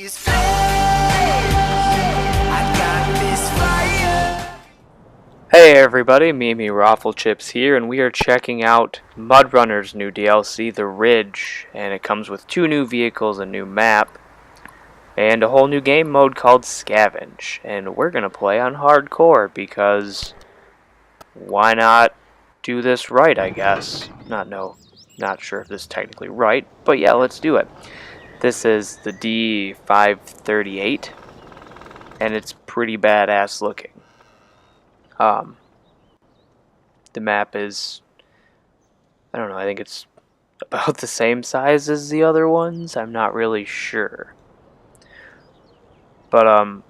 this flame. I got this fire. Hey everybody, MEMEroflCHIPPS here, and we are checking out MudRunner's new DLC, The Ridge, and it comes with 2 new vehicles, a new map, and a whole new game mode called Scavenge. And we're gonna play on hardcore because why not do this right, I guess. Not sure if this is technically right, but yeah, let's do it. This is the D538, and it's pretty badass looking. The map is, I don't know, I think it's about the same size as the other ones. I'm not really sure. But,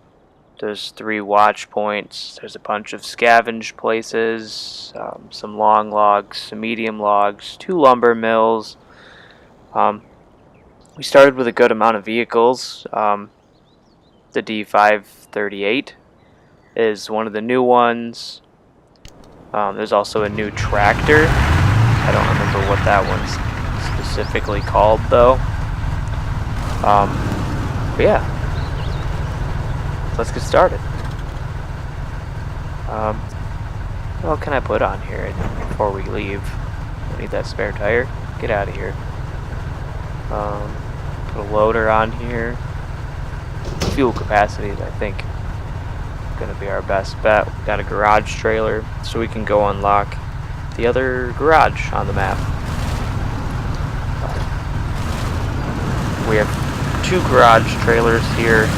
there's 3 watch points, there's a bunch of scavenge places, some long logs, some medium logs, 2 lumber mills. We started with a good amount of vehicles. The D538 is one of the new ones. There's also a new tractor. I don't remember what that one's specifically called though. But yeah, let's get started. What can I put on here before we leave? I need that spare tire. Get out of here. Put a loader on here. Fuel capacity is, I think, gonna be our best bet. We've got a garage trailer, so we can go unlock the other garage on the map. We have 2 garage trailers here.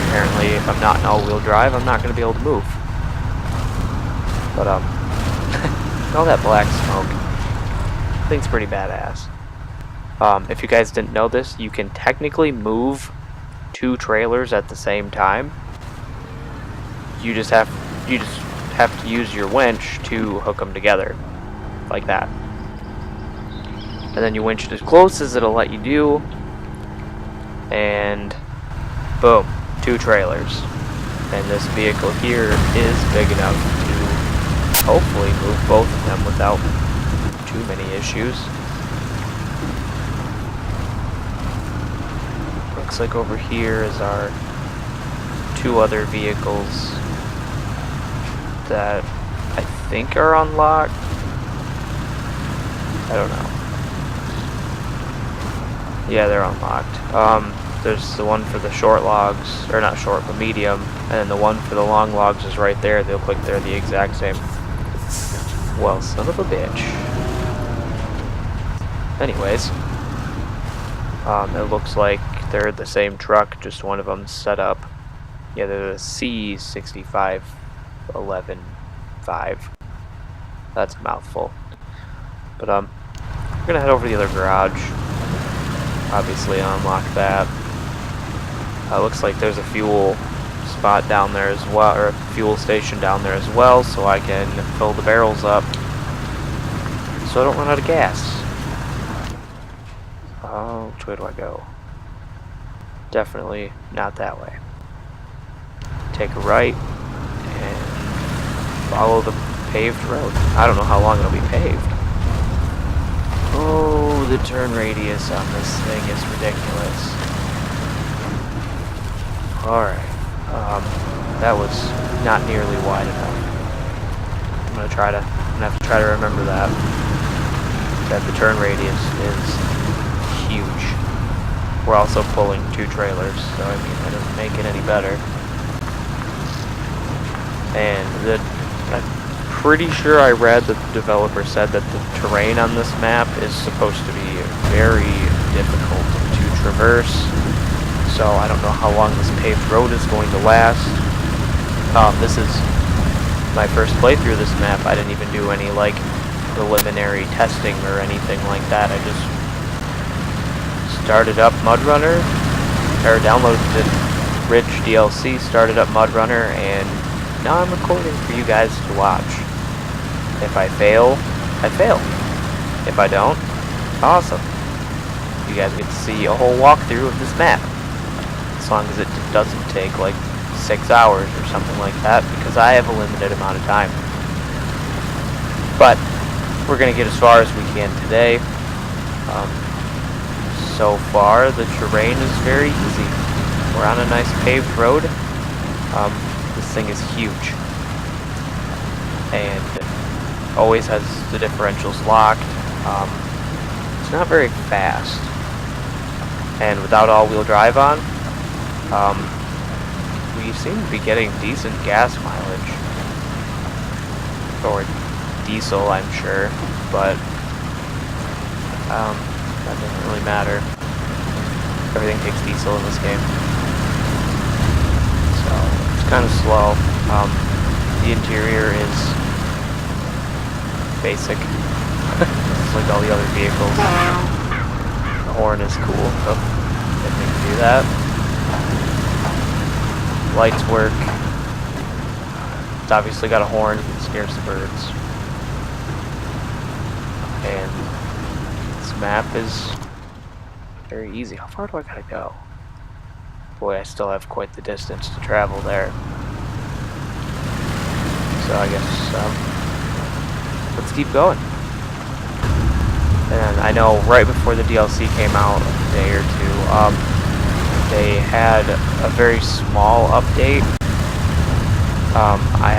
Apparently, if I'm not in all-wheel drive, I'm not gonna be able to move. But all that black smoke, I think it's pretty badass. If you guys didn't know this, you can technically move 2 trailers at the same time. You just have to use your winch to hook them together, like that. And then you winch it as close as it'll let you do, and boom, 2 trailers. And this vehicle here is big enough to hopefully move both of them without too many issues. Looks like over here is our 2 other vehicles that I think are unlocked. I don't know. Yeah, they're unlocked. There's the one for the short logs, or not short, but medium, and then the one for the long logs is right there. They look like they're the exact same. Well, son of a bitch. Anyways, it looks like they're the same truck, just one of them's set up. Yeah, they're the C6511-5. That's a mouthful. But we're gonna head over to the other garage. Obviously unlock that. Looks like there's a fuel spot down there as well, or a fuel station down there as well, so I can fill the barrels up so I don't run out of gas. Which way do I go? Definitely not that way. Take a right and follow the paved road. I don't know how long it'll be paved. Oh, the turn radius on this thing is ridiculous. Alright. That was not nearly wide enough. I'm gonna have to try to remember that. That the turn radius is huge. We're also pulling 2 trailers, so I mean that doesn't make it any better. And I'm pretty sure I read that the developer said that the terrain on this map is supposed to be very difficult to traverse. So I don't know how long this paved road is going to last. This is my first playthrough of this map. I didn't even do any like preliminary testing or anything like that. I just started up MudRunner, or downloaded the Ridge DLC, started up MudRunner, and now I'm recording for you guys to watch. If I fail, I fail. If I don't, awesome. You guys get to see a whole walkthrough of this map. As long as it doesn't take like 6 hours or something like that, because I have a limited amount of time. But we're going to get as far as we can today. So far, the terrain is very easy. we're on a nice paved road. This thing is huge. And always has the differentials locked. It's not very fast. And without all-wheel drive on, we seem to be getting decent gas mileage. Or diesel, I'm sure, but that doesn't really matter. Everything takes diesel in this game. So it's kind of slow. The interior is basic. It's like all the other vehicles. The horn is cool, so I think to do that. Lights work. It's obviously got a horn that scares the birds. And this map is very easy. How far do I gotta go? Boy, I still have quite the distance to travel there. So I guess let's keep going. And I know right before the DLC came out, a day or two, they had a very small update. I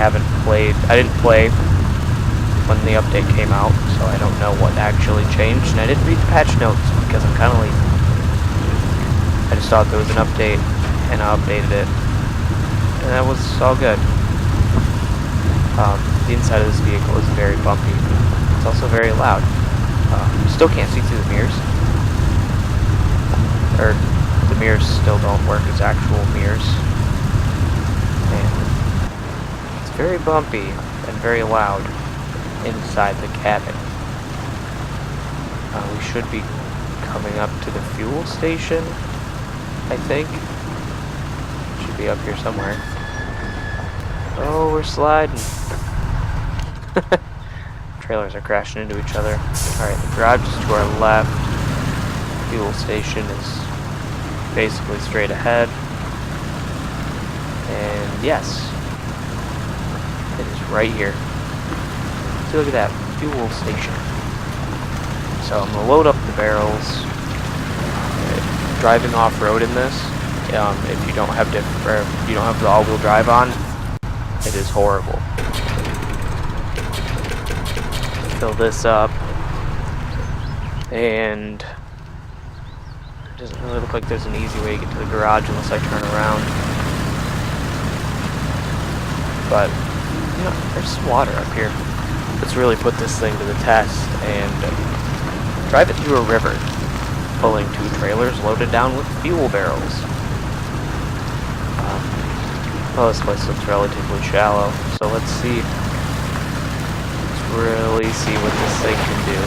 didn't play when the update came out, so I don't know what actually changed, and I didn't read the patch notes because I'm kind of lazy. I just thought there was an update, and I updated it, and that was all good. The inside of this vehicle is very bumpy. It's also very loud. Still can't see through the mirrors. Or, the mirrors still don't work as actual mirrors. And it's very bumpy and very loud inside the cabin. We should be coming up to the fuel station, I think. Should be up here somewhere. Oh, we're sliding. Trailers are crashing into each other. Alright, the garage is to our left. Fuel station is basically straight ahead. And yes, it is right here. So look at that, fuel station. So I'm gonna load up the barrels. Driving off-road in this, if you don't have the all-wheel drive on, it is horrible. Fill this up, and it doesn't really look like there's an easy way to get to the garage unless I turn around. But you know, there's some water up here. Let's really put this thing to the test and drive it through a river, pulling 2 trailers loaded down with fuel barrels. Well, this place looks relatively shallow, so let's see. Really see what this thing can do.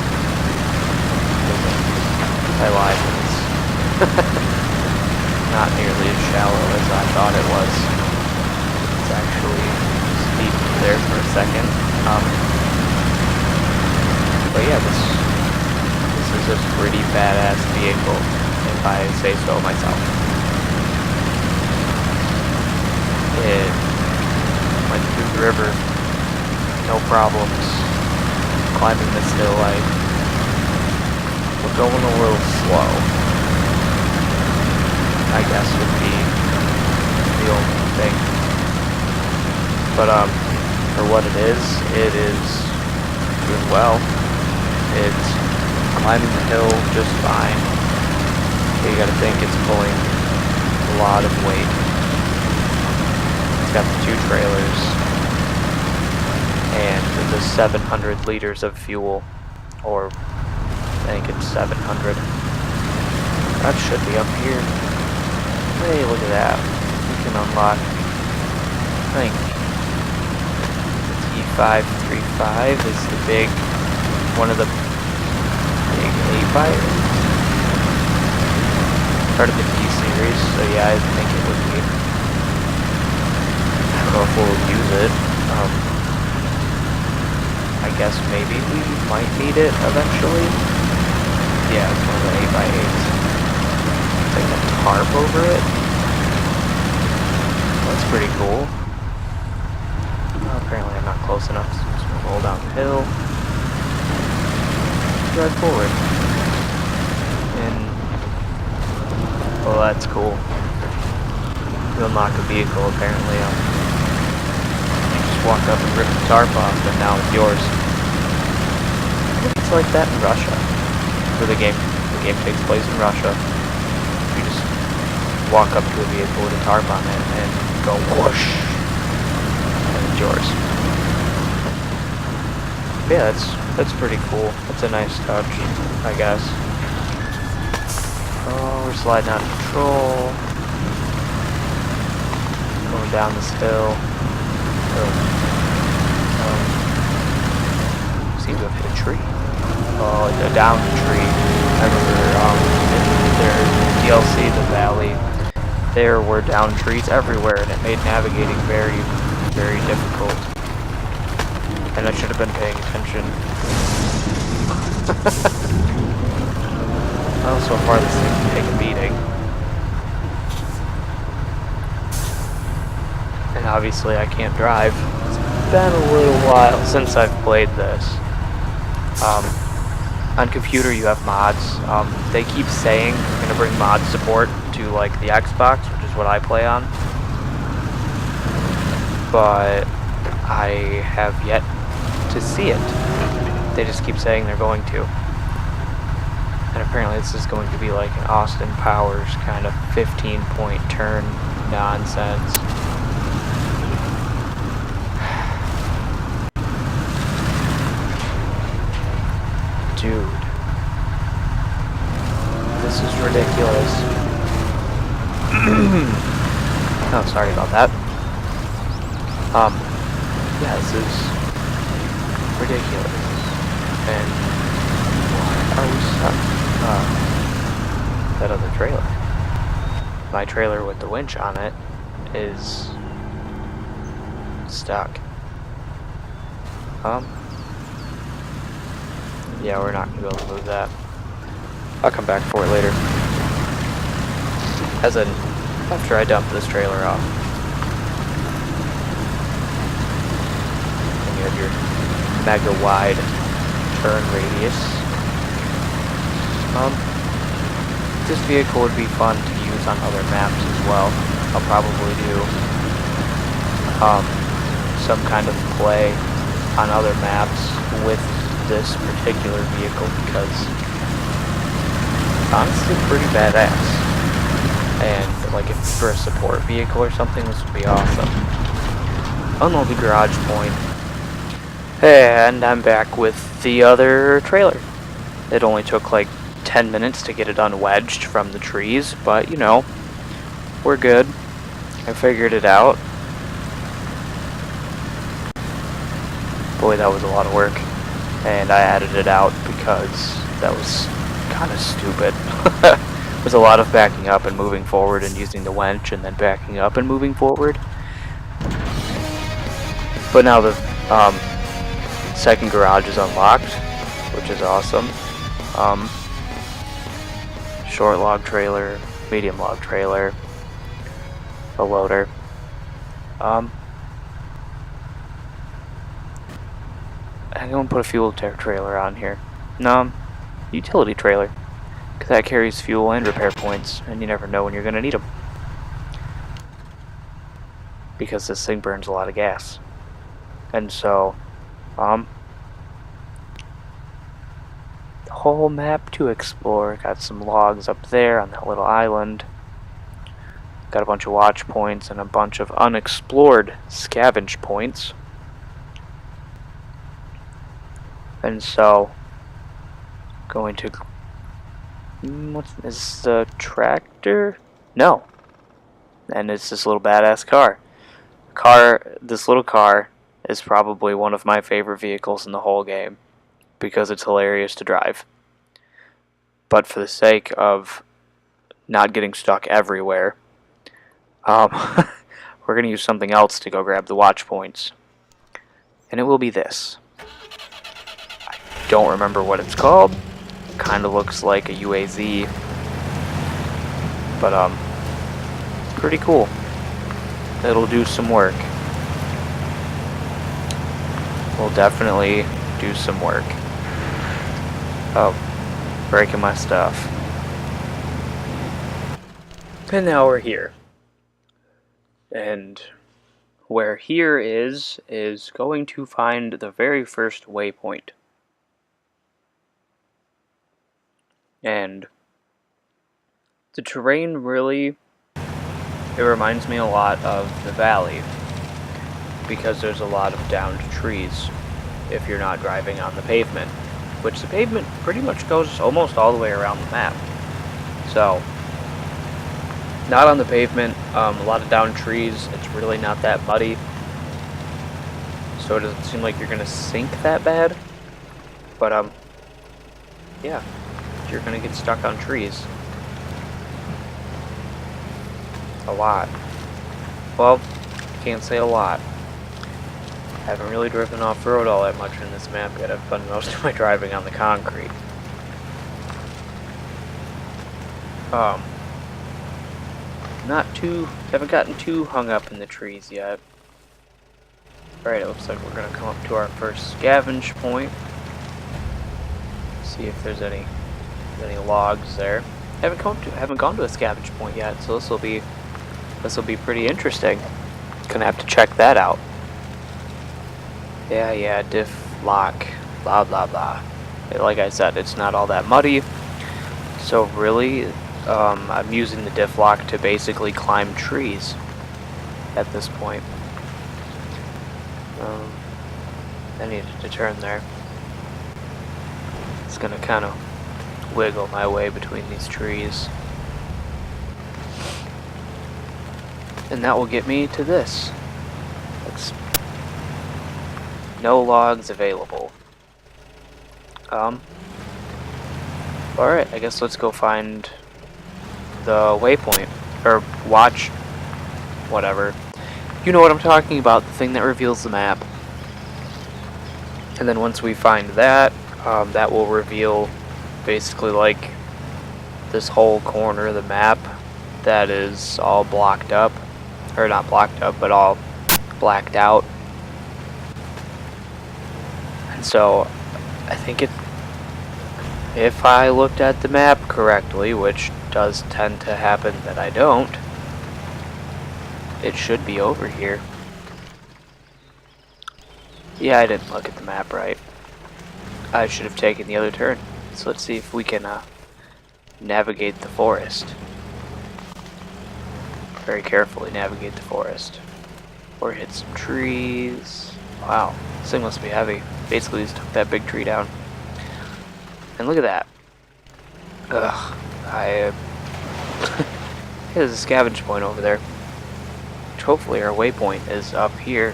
I lied. It's not nearly as shallow as I thought it was. It's actually steep there for a second. But yeah, this is a pretty badass vehicle, if I say so myself. It went through the river, no problems. Climbing this hill, we're going a little slow, I guess would be the only thing. But for what it is doing well. It's climbing the hill just fine. You gotta think it's pulling a lot of weight. It's got the 2 trailers and the 700 liters of fuel, or I think it's 700. That should be up here. Hey, look at that. We can unlock, I think, the T535 is the big, one of the big 8x8. Part of the T series, so yeah, I think it would be. I don't know if we'll use it. I guess maybe we might need it eventually. Yeah, it's one of the 8x8s. It's like a tarp over it. That's pretty cool. Well, apparently I'm not close enough, so I'm just gonna roll down the hill. Drive forward. And, well, that's cool. to unlock a vehicle, apparently. You just walk up and rip the tarp off, and now it's yours. I think it's like that in Russia. Where the game takes place in Russia. You just walk up to a vehicle with a tarp on it and go whoosh, and it's yours. Yeah, that's pretty cool. That's a nice touch, I guess. Oh, we're sliding out of control. Going down this hill. Seem to have hit a tree. Oh, a downed tree. I remember in their DLC, The Valley, there were downed trees everywhere, and it made navigating very, very difficult. And I should have been paying attention. Well, so far this thing can take a beating. And obviously I can't drive. It's been a little while since I've played this. On computer you have mods. They keep saying they're going to bring mod support to like the Xbox, which is what I play on. But I have yet to see it. They just keep saying they're going to. And apparently this is going to be like an Austin Powers kind of 15-point turn nonsense. Dude. This is ridiculous. Oh, sorry about that. Yeah, this is ridiculous. And why are we stuck? That other trailer. My trailer with the winch on it is stuck. Yeah, we're not gonna be able to move that. I'll come back for it later. After I dump this trailer off. And you have your mega wide turn radius. This vehicle would be fun to use on other maps as well. I'll probably do some kind of play on other maps with this particular vehicle because it's honestly pretty badass. And like if for a support vehicle or something, this would be awesome. Unload the garage point. And I'm back with the other trailer. It only took like 10 minutes to get it unwedged from the trees, but you know, we're good. I figured it out. Boy, that was a lot of work. And I added it out because that was kind of stupid. It was a lot of backing up and moving forward and using the winch and then backing up and moving forward. But now the second garage is unlocked, which is awesome. Short log trailer, medium log trailer, a loader. I'm going to put a fuel trailer on here. No, utility trailer. Because that carries fuel and repair points, and you never know when you're going to need them. Because this thing burns a lot of gas. And so, whole map to explore. Got some logs up there on that little island. Got a bunch of watch points and a bunch of unexplored scavenge points. And so, going to... what is the tractor? No. And it's this little badass car. This little car is probably one of my favorite vehicles in the whole game. Because it's hilarious to drive. But for the sake of not getting stuck everywhere, we're going to use something else to go grab the watch points. And it will be this. I don't remember what it's called. Kind of looks like a UAZ. But, it's pretty cool. It'll do some work. We'll definitely do some work. Oh, breaking my stuff. And now we're here. And where here is going to find the very first waypoint. And the terrain really, it reminds me a lot of the valley, because there's a lot of downed trees if you're not driving on the pavement, which the pavement pretty much goes almost all the way around the map. So, not on the pavement, a lot of downed trees, it's really not that muddy, so it doesn't seem like you're gonna sink that bad, but yeah, you're gonna get stuck on trees. A lot. Well, can't say a lot. Haven't really driven off-road all that much in this map yet. I've done most of my driving on the concrete. Haven't gotten too hung up in the trees yet. Alright, it looks like we're gonna come up to our first scavenge point. See if there's any logs there. Haven't gone to a scavenge point yet, so this will be pretty interesting. Gonna have to check that out. Yeah, diff lock, blah blah blah. Like I said, it's not all that muddy, so really, I'm using the diff lock to basically climb trees at this point. I needed to turn there. It's gonna kind of wiggle my way between these trees. And that will get me to this. No logs available. Alright, I guess let's go find the waypoint. Or watch. Whatever. You know what I'm talking about, the thing that reveals the map. And then once we find that, that will reveal basically like this whole corner of the map that is all blocked up. Or not blocked up, but all blacked out. And so, I think if I looked at the map correctly, which does tend to happen that I don't, it should be over here. Yeah, I didn't look at the map right. I should have taken the other turn. So let's see if we can navigate the forest. Very carefully navigate the forest. Or hit some trees. Wow, this thing must be heavy. Basically just took that big tree down. And look at that. Ugh, there's a scavenge point over there. Which hopefully our waypoint is up here.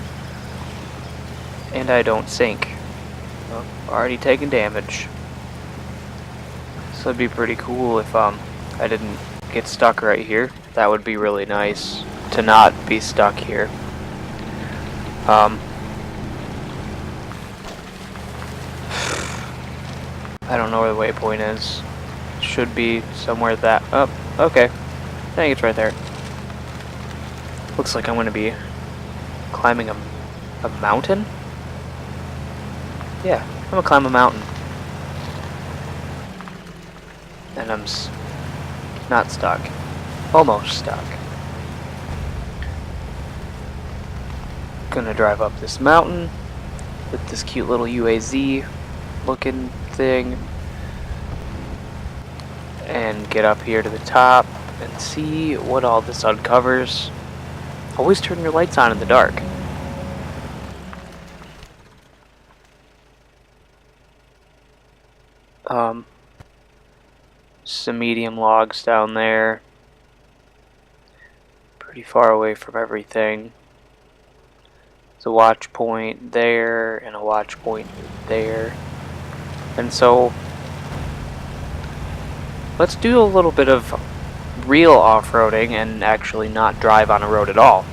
And I don't sink. Oh, already taking damage. So it'd be pretty cool if I didn't get stuck right here. That would be really nice to not be stuck here. I don't know where the waypoint is. It should be somewhere that. Oh, okay. I think it's right there. Looks like I'm going to be climbing a mountain. Yeah, I'm going to climb a mountain. And I'm not stuck. Almost stuck. Gonna drive up this mountain with this cute little UAZ looking thing and get up here to the top and see what all this uncovers. Always turn your lights on in the dark. Some medium logs down there. Pretty far away from everything. There's a watch point there and a watch point there. And so let's do a little bit of real off-roading and actually not drive on a road at all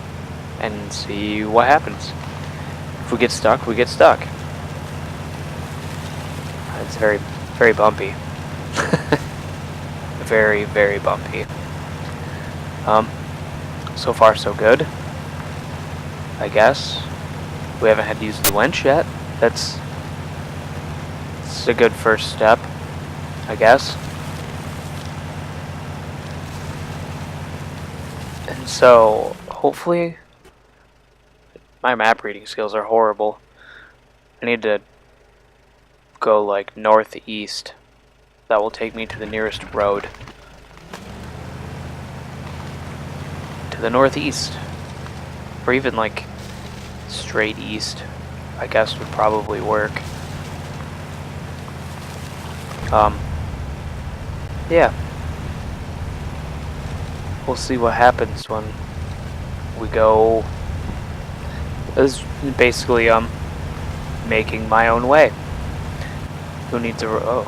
and see what happens. If we get stuck, we get stuck. It's very, very bumpy. Very, very bumpy. So far so good, I guess. We haven't had to use the winch yet. That's a good first step, I guess. And so hopefully, my map reading skills are horrible. I need to go like northeast. That will take me to the nearest road. To the northeast. Or even like straight east, I guess would probably work. Yeah. We'll see what happens when we go. This is basically making my own way. Who needs a oh,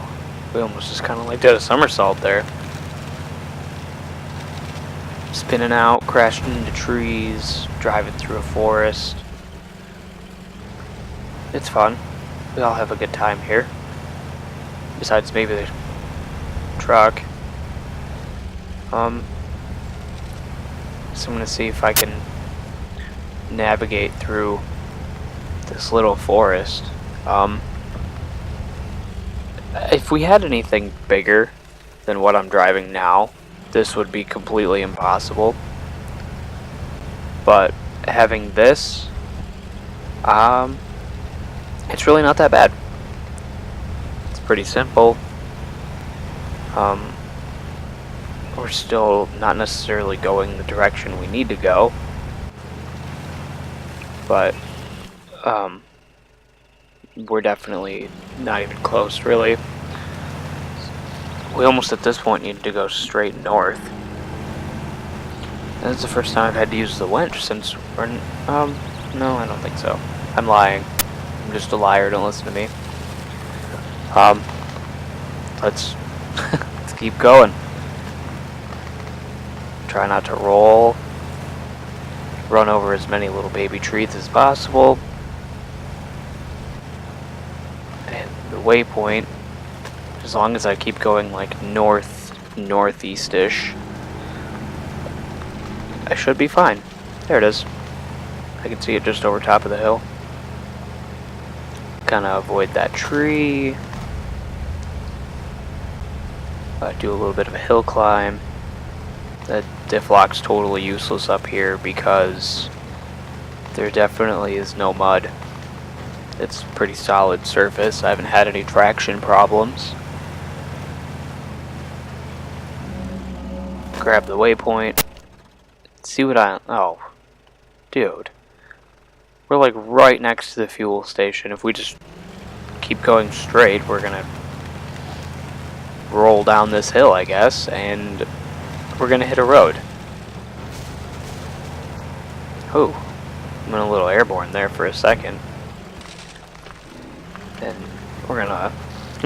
we almost just kind of like did a somersault there. Spinning out, crashing into trees, driving through a forest. It's fun. We all have a good time here. Besides maybe the truck. So I'm gonna see if I can navigate through this little forest. If we had anything bigger than what I'm driving now, this would be completely impossible. But having this, it's really not that bad. It's pretty simple. We're still not necessarily going the direction we need to go, but we're definitely not even close, really. We almost at this point need to go straight north. This is the first time I've had to use the winch since we're no, I don't think so. I'm lying. I'm just a liar, don't listen to me. Let's let's keep going. Try not to roll. Run over as many little baby trees as possible. And the waypoint, as long as I keep going like northeast-ish, I should be fine. There it is. I can see it just over top of the hill. Kind of avoid that tree. Do a little bit of a hill climb. The diff lock's totally useless up here because there definitely is no mud. It's a pretty solid surface. I haven't had any traction problems. Grab the waypoint. See what oh, dude. We're like right next to the fuel station. If we just keep going straight, we're gonna roll down this hill, I guess, and we're gonna hit a road. Oh, I went a little airborne there for a second. And we're gonna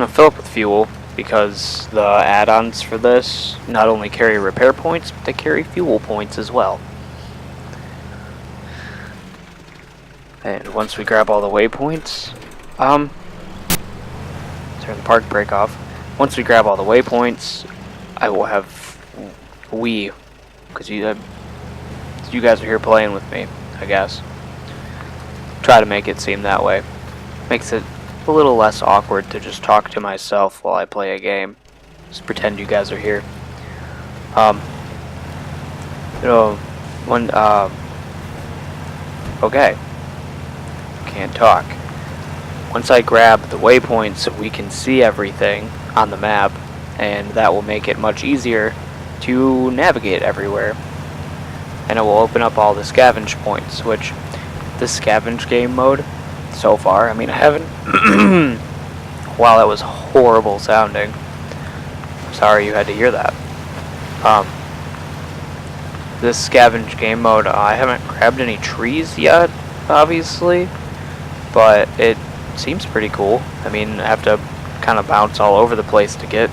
fill up with fuel because the add-ons for this not only carry repair points, but they carry fuel points as well. And once we grab all the waypoints, turn the park brake off. Once we grab all the waypoints, I will have because you guys are here playing with me, I guess. Try to make it seem that way. Makes it a little less awkward to just talk to myself while I play a game. Just pretend you guys are here. Okay. Can't talk. Once I grab the waypoints, we can see everything on the map, and that will make it much easier to navigate everywhere. And it will open up all the scavenge points, which this scavenge game mode so far, I mean, I haven't wow, that was horrible sounding. Sorry you had to hear that. This scavenge game mode, I haven't grabbed any trees yet, obviously, but it seems pretty cool. I mean, I have to kind of bounce all over the place to get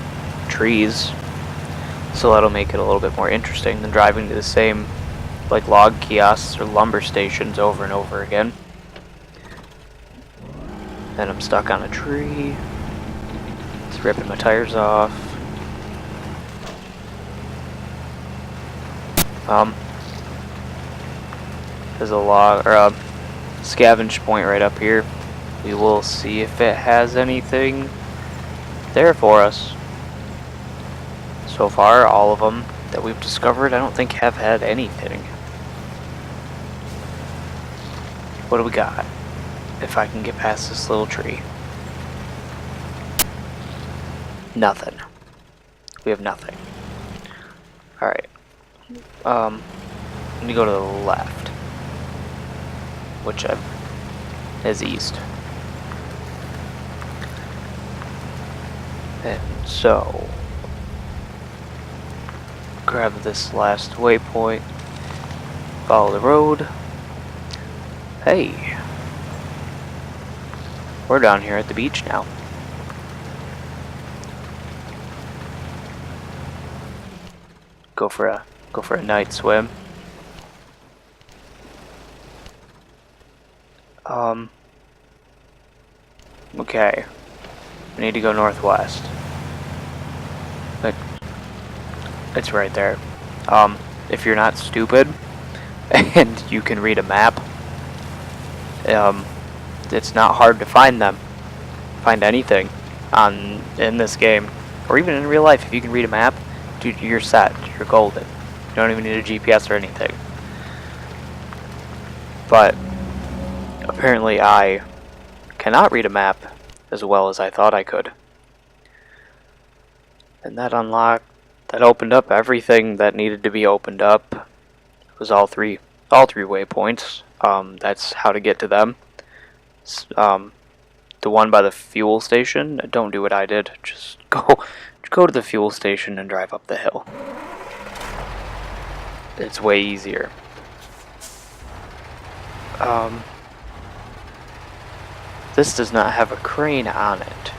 trees, so that'll make it a little bit more interesting than driving to the same like log kiosks or lumber stations over and over again. Then I'm stuck on a tree. It's ripping my tires off. There's a log or a scavenge point right up here. We will see if it has anything there for us. So far, all of them that we've discovered, I don't think have had anything. what do we got? If I can get past this little tree. Nothing. We have nothing. Alright. Let me go to the left. Which is east. And so, grab this last waypoint, follow the road. Hey, we're down here at the beach now. Go for a night swim. Okay. We need to go northwest. But it's right there. If you're not stupid and you can read a map, it's not hard to find them. Find anything in this game, or even in real life. If you can read a map, dude, you're set. You're golden. You don't even need a GPS or anything. But apparently I cannot read a map as well as I thought I could. And that opened up everything that needed to be opened up. It was all three waypoints. That's how to get to them. The one by the fuel station, don't do what I did. Just go to the fuel station and drive up the hill. It's way easier. This does not have a crane on it.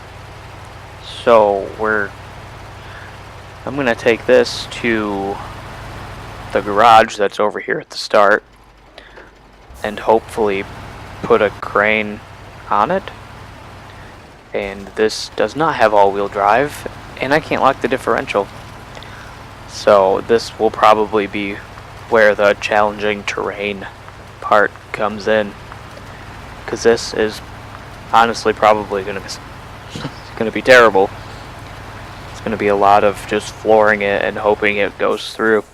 So I'm gonna take this to the garage that's over here at the start and hopefully put a crane on it. And this does not have all-wheel drive, and I can't lock the differential. So this will probably be where the challenging terrain part comes in, because this is honestly probably gonna be terrible. It's gonna be a lot of just flooring it and hoping it goes through.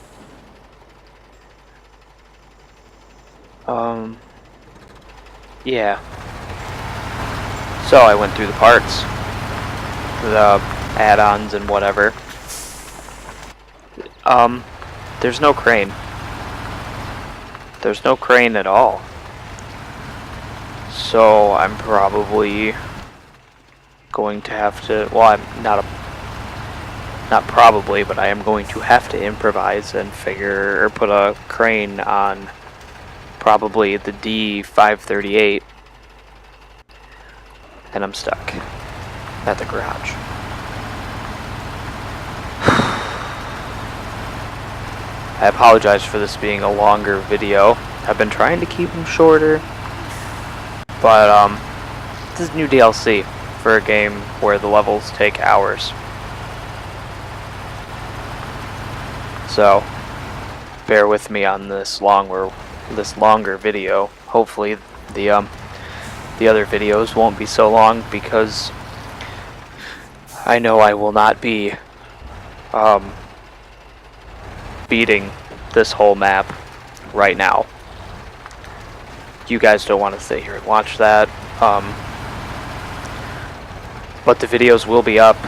Yeah. So I went through the parts, the add-ons and whatever. There's no crane. There's no crane at all. So I'm probably going to have to, well, I'm not probably, but I am going to have to improvise and put a crane on probably the D538, and I'm stuck at the garage. I apologize for this being a longer video. I've been trying to keep them shorter, but this is new DLC for a game where the levels take hours. So bear with me on this longer video. Hopefully the other videos won't be so long, because I know I will not be beating this whole map right now. You guys don't want to sit here and watch that. But the videos will be up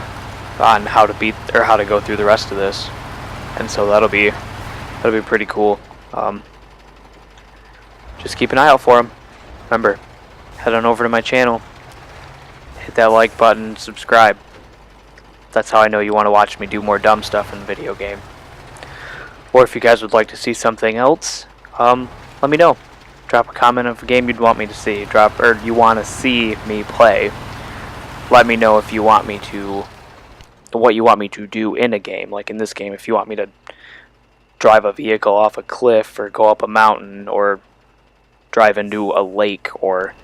on how to go through the rest of this, and so that'll be pretty cool. Just keep an eye out for them. Remember, head on over to my channel, hit that like button, subscribe. That's how I know you want to watch me do more dumb stuff in the video game. Or if you guys would like to see something else, let me know. Drop a comment of a game you'd want me to see. Or you want to see me play. Let me know if you want me to, what you want me to do in a game. Like in this game, if you want me to drive a vehicle off a cliff, or go up a mountain, or drive into a lake, or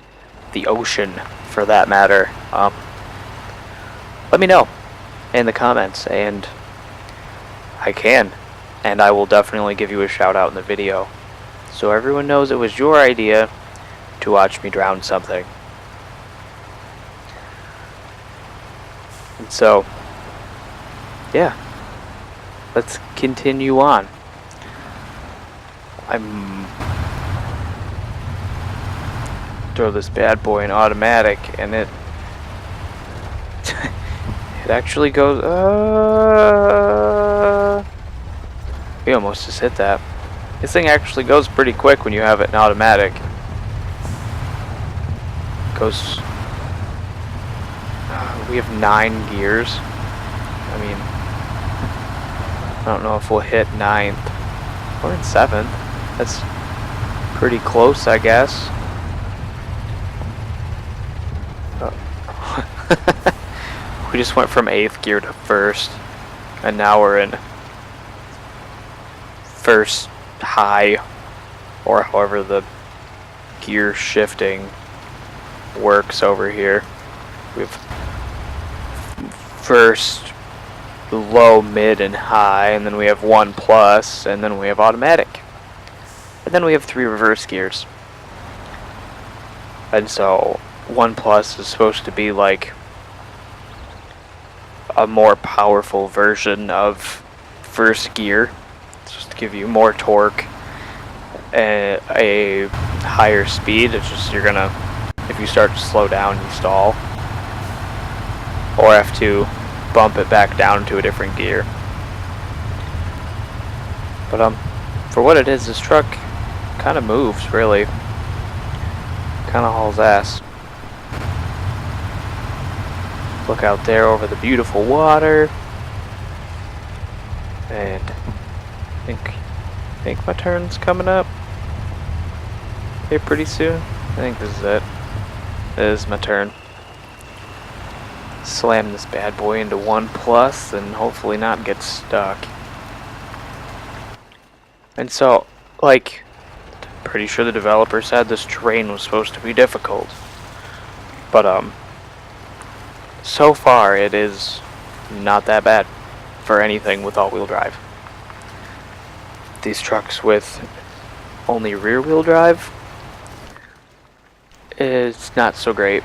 the ocean for that matter. Let me know in the comments, and I will definitely give you a shout out in the video, so everyone knows it was your idea to watch me drown something. And so, yeah, let's continue on. throw this bad boy in automatic, and it it actually goes. We almost just hit that. This thing actually goes pretty quick when you have it in automatic. Goes. We have 9 gears. I mean, I don't know if we'll hit 9th. We're in 7th. That's pretty close, I guess. We just went from 8th gear to 1st, and now we're in 1st high, or however the gear shifting works over here. We have 1st, low, mid, and high, and then we have 1 plus, and then we have automatic. And then we have 3 reverse gears. And so 1 plus is supposed to be like a more powerful version of 1st gear. It's supposed to give you more torque and a higher speed. It's just you're gonna, if you start to slow down, you stall, or have to bump it back down to a different gear. But for what it is, this truck kind of moves, really. Kind of hauls ass. Look out there over the beautiful water. And I think my turn's coming up here pretty soon. I think this is it. This is my turn. Slam this bad boy into 1 plus and hopefully not get stuck. And so, like, pretty sure the developer said this terrain was supposed to be difficult. But so far it is not that bad for anything with all-wheel drive. These trucks with only rear-wheel drive, it's not so great.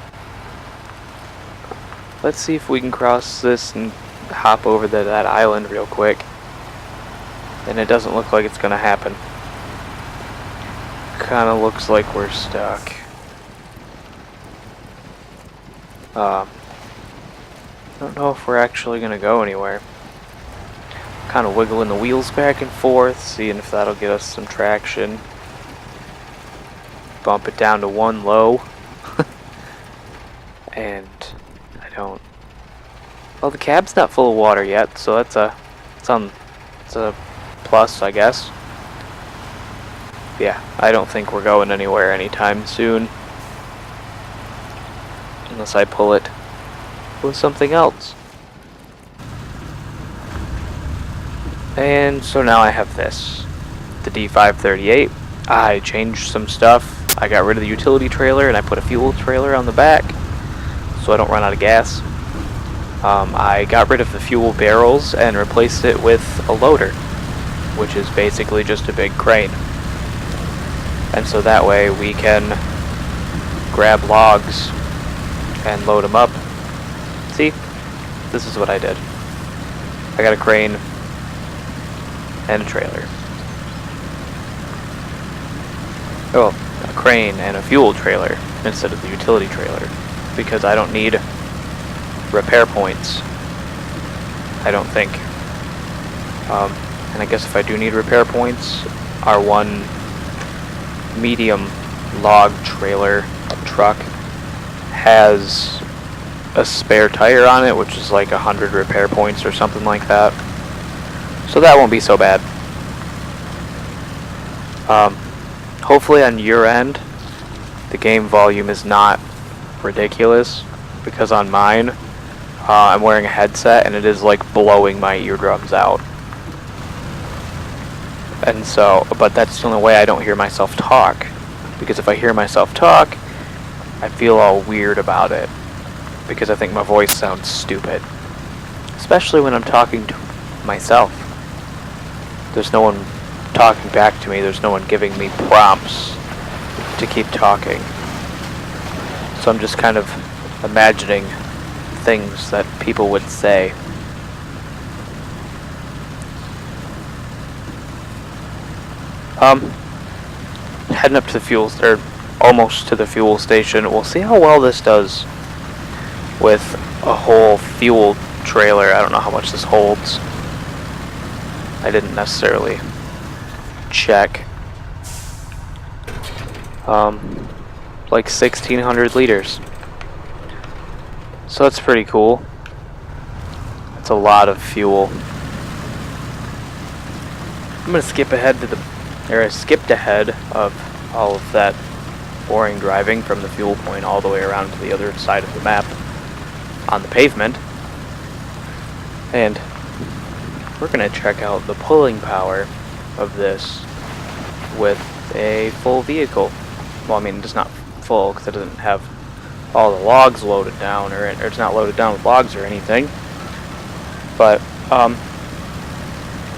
Let's see if we can cross this and hop over to that island real quick. And it doesn't look like it's gonna happen. Kinda looks like we're stuck. I don't know if we're actually gonna go anywhere. Kinda wiggling the wheels back and forth, seeing if that'll get us some traction. Bump it down to 1 low. And I don't. Well, the cab's not full of water yet, so it's a plus, I guess. Yeah, I don't think we're going anywhere anytime soon. Unless I pull it with something else. And so now I have this. The D538. I changed some stuff. I got rid of the utility trailer and I put a fuel trailer on the back so I don't run out of gas. I got rid of the fuel barrels and replaced it with a loader, which is basically just a big crane. And so that way we can grab logs and load them up. See? This is what I did. I got a crane and a trailer. Oh, a crane and a fuel trailer instead of the utility trailer, because I don't need repair points, I don't think. And I guess if I do need repair points, our one medium log trailer truck has a spare tire on it, which is like 100 repair points or something like that. So that won't be so bad. Hopefully on your end, the game volume is not ridiculous, because on mine, I'm wearing a headset and it is like blowing my eardrums out. And so, but that's the only way I don't hear myself talk, because if I hear myself talk, I feel all weird about it, because I think my voice sounds stupid, especially when I'm talking to myself. There's no one talking back to me, there's no one giving me prompts to keep talking. So I'm just kind of imagining things that people would say. Heading up to the fuel, or almost to the fuel station. We'll see how well this does with a whole fuel trailer. I don't know how much this holds. I didn't necessarily check. Like 1,600 liters. So that's pretty cool. That's a lot of fuel. I'm gonna skip ahead to I skipped ahead of all of that boring driving from the fuel point all the way around to the other side of the map on the pavement. And we're gonna check out the pulling power of this with a full vehicle. Well, I mean, it's not full because it doesn't have all the logs loaded down, or it's not loaded down with logs or anything. But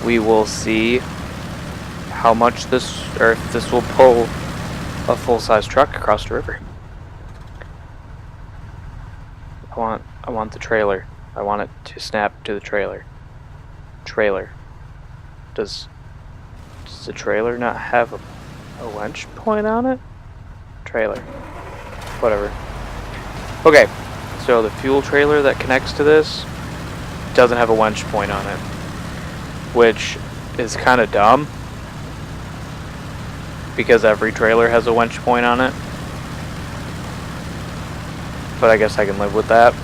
we will see how much this, or if this will pull a full-size truck across the river. I want the trailer. I want it to snap to the trailer. Trailer. Does the trailer not have a winch point on it? Trailer. Whatever. Okay, so the fuel trailer that connects to this doesn't have a winch point on it, which is kind of dumb because every trailer has a winch point on it. But I guess I can live with that,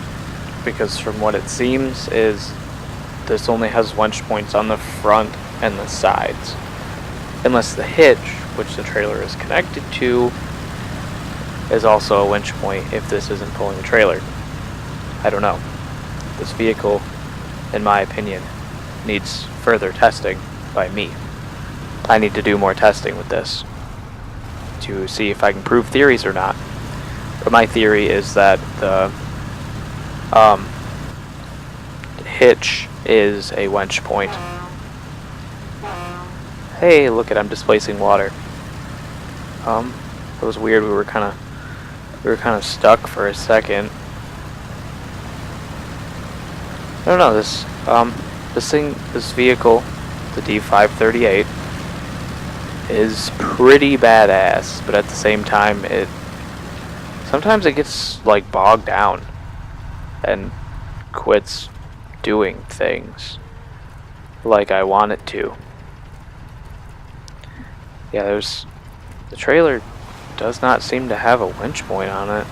because from what it seems is this only has winch points on the front and the sides, unless the hitch, which the trailer is connected to, is also a winch point if this isn't pulling the trailer. I don't know. This vehicle, in my opinion, needs further testing by me. I need to do more testing with this to see if I can prove theories or not. But my theory is that the hitch is a winch point. Hey, look at, I'm displacing water. It was weird. We were kind of stuck for a second. I don't know, this vehicle, the D538, is pretty badass, but at the same time sometimes it gets like bogged down and quits doing things like I want it to. Yeah, the trailer does not seem to have a winch point on it.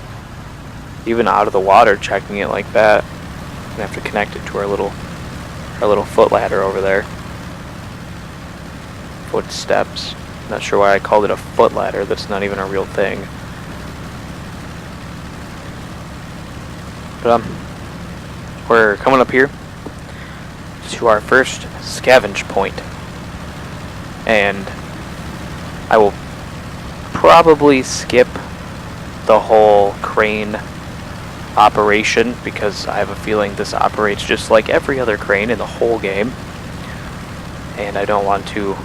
Even out of the water, checking it like that. I'm gonna have to connect it to our little foot ladder over there. Footsteps. Not sure why I called it a foot ladder. That's not even a real thing. But we're coming up here to our first scavenge point, and I will probably skip the whole crane operation because I have a feeling this operates just like every other crane in the whole game, and I don't want to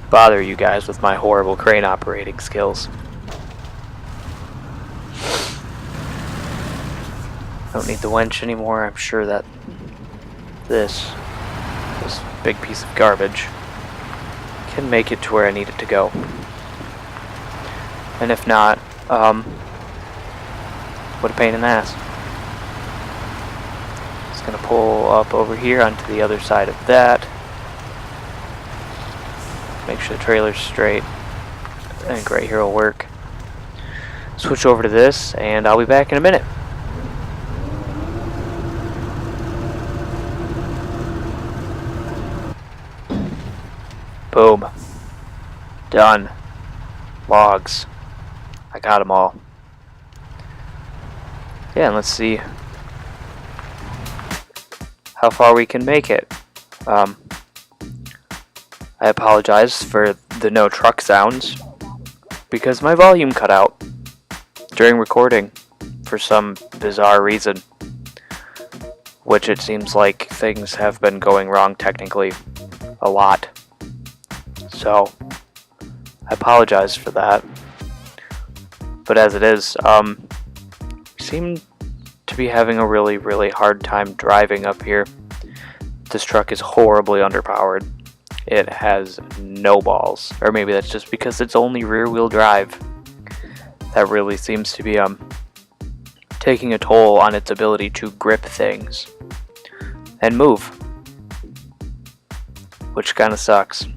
bother you guys with my horrible crane operating skills. I don't need the winch anymore. I'm sure that this big piece of garbage can make it to where I need it to go. And if not, what a pain in the ass. It's gonna pull up over here onto the other side of that. Make sure the trailer's straight. I think right here will work. Switch over to this, and I'll be back in a minute. Boom. Done. Logs. I got them all. Yeah, and let's see how far we can make it. I apologize for the no truck sounds because my volume cut out during recording for some bizarre reason, which it seems like things have been going wrong technically a lot. So I apologize for that. But as it is, seem to be having a really, really hard time driving up here. This truck is horribly underpowered. It has no balls. Or maybe that's just because it's only rear-wheel drive. that really seems to be taking a toll on its ability to grip things and move, which kind of sucks.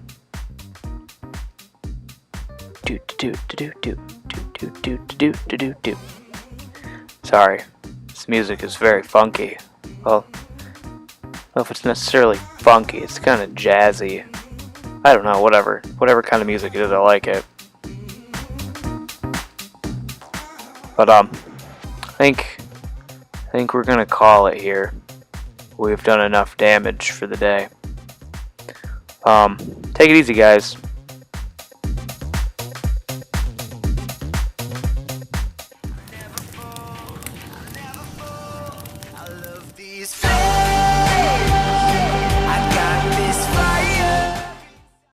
Sorry, this music is very funky. Well, I don't know if it's necessarily funky, it's kind of jazzy. I don't know, whatever kind of music it is, I like it. But I think we're gonna call it here. We've done enough damage for the day. Take it easy, guys.